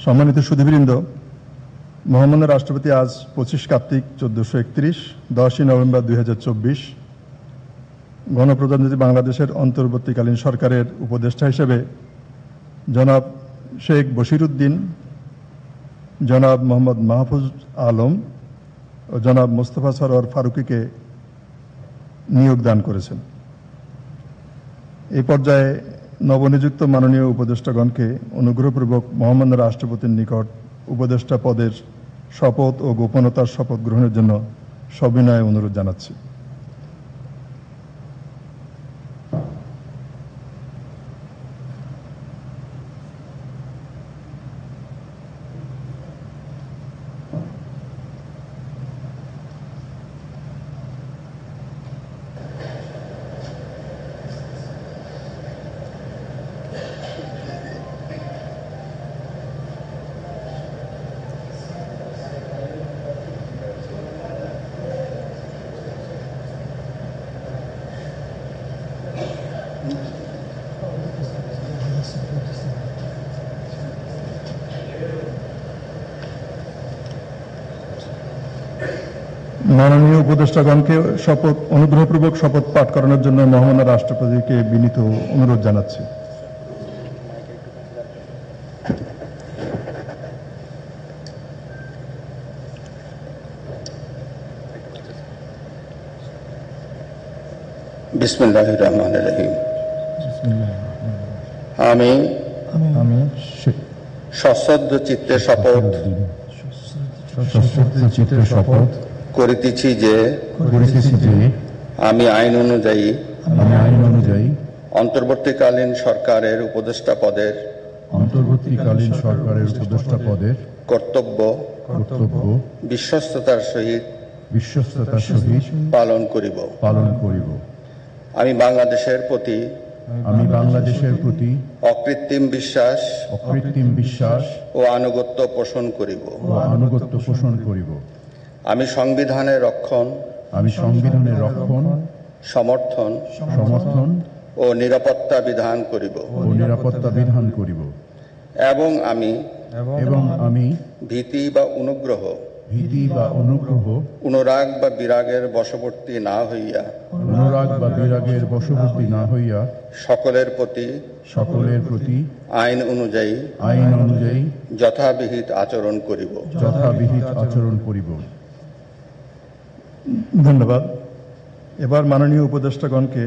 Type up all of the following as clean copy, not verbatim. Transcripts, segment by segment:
সম্মানিত সুধীবৃন্দ, মহামান্য রাষ্ট্রপতি আজ 25 কার্তিক 1431 10ই নভেম্বর 2024 গণপ্রজাতন্ত্রী বাংলাদেশের অন্তর্বর্তীকালীন সরকারের উপদেষ্টা হিসেবে জনাব শেখ বশিরউদ্দিন, জনাব মোহাম্মদ মাহফুজ আলম ও জনাব মোস্তফা সরোয়ার ফারুকীকে নিয়োগ দান করেছেন। এই পর্যায়ে নবনিযুক্ত মাননীয় উপদেষ্টাগণকে অনুগ্রহপূর্বক মহামান্য রাষ্ট্রপতির নিকট উপদেষ্টা পদের শপথ ও গোপনতার শপথ গ্রহণের জন্য সবিনয়ে অনুরোধ জানাচ্ছি। মাননীয় উপদেষ্টাগণকে অনুগ্রহপূর্বক শপথ পাঠ করানোর জন্য মহামান্য রাষ্ট্রপতিকে বিনীত অনুরোধ জানাচ্ছি। বিসমিল্লাহির রহমানির রহিম। আমি সশ্রদ্ধ চিত্তে শপথ করিতেছি যে আমি আইন অনুযায়ী অন্তর্বর্তীকালীন সরকারের উপদেষ্টা পদের কর্তব্য বিশ্বস্ততার সহিত পালন করিব। আমি বাংলাদেশের প্রতি অকৃত্রিম বিশ্বাস ও আনুগত্য পোষণ করিব। আমি সংবিধানের রক্ষণ সমর্থন ও নিরাপত্তা বিধান করিব এবং আমি ভীতি বা অনুগ্রহ অনুরাগ বা বিরাগের বশবর্তী না হইয়া সকলের প্রতি আইন অনুযায়ী যথাবিহিত আচরণ করিব। ধন্যবাদ। এবার মাননীয় উপদেষ্টাগণকে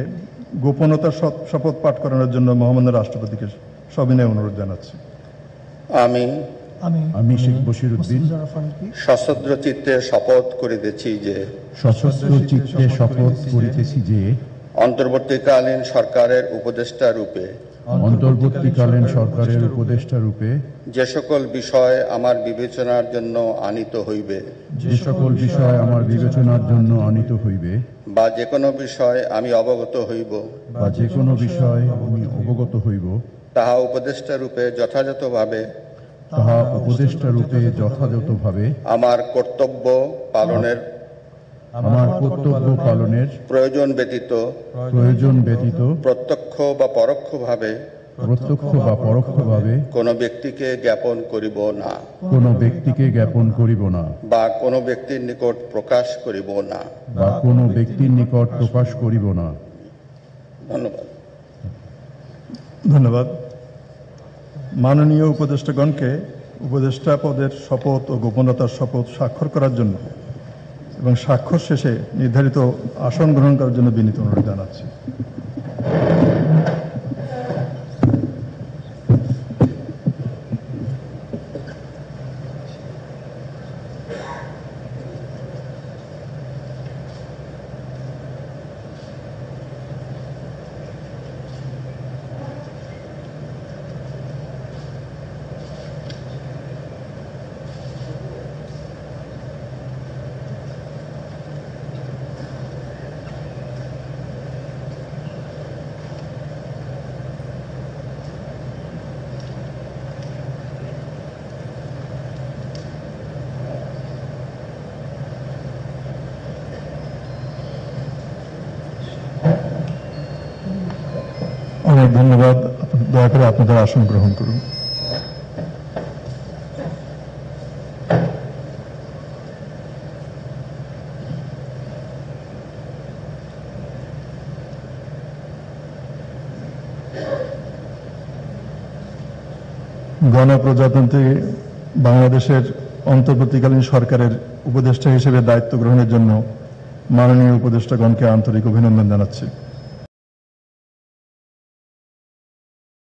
গোপনতার শপথ পাঠ করানোর জন্য মহামান্য রাষ্ট্রপতিকে সবিনয়ে অনুরোধ জানাচ্ছি। আমি শেখ বশিরউদ্দিন সশ্রদ্ধ চিত্তে শপথ করিতেছি যে অন্তর্বর্তীকালীন সরকারের উপদেষ্টা রূপে যে সকল বিষয় আমার বিবেচনার জন্য আনিত হইবে বা যে কোনো বিষয় আমি অবগত হইব তাহা উপদেষ্টা রূপে যথাযথভাবে আমার কর্তব্য পালনের প্রয়োজন ব্যতীত প্রত্যক্ষ বা পরোক্ষভাবে কোনো ব্যক্তিকে জ্ঞাপন করিব না বা কোনো ব্যক্তির নিকট প্রকাশ করিব না। ধন্যবাদ। মাননীয় উপদেষ্টাগণকে উপদেষ্টা পদের শপথ ও গোপনতার শপথ স্বাক্ষর করার জন্য এবং স্বাক্ষর শেষে নির্ধারিত আসন গ্রহণ করার জন্য বিনীত অনুরোধ জানাচ্ছি। অনেক ধন্যবাদ। দয়া করে আপনাদের আসন গ্রহণ করুন। গণপ্রজাতন্ত্রী বাংলাদেশের অন্তর্বর্তীকালীন সরকারের উপদেষ্টা হিসেবে দায়িত্ব গ্রহণের জন্য মাননীয় উপদেষ্টাগণকে আন্তরিক অভিনন্দন জানাচ্ছি।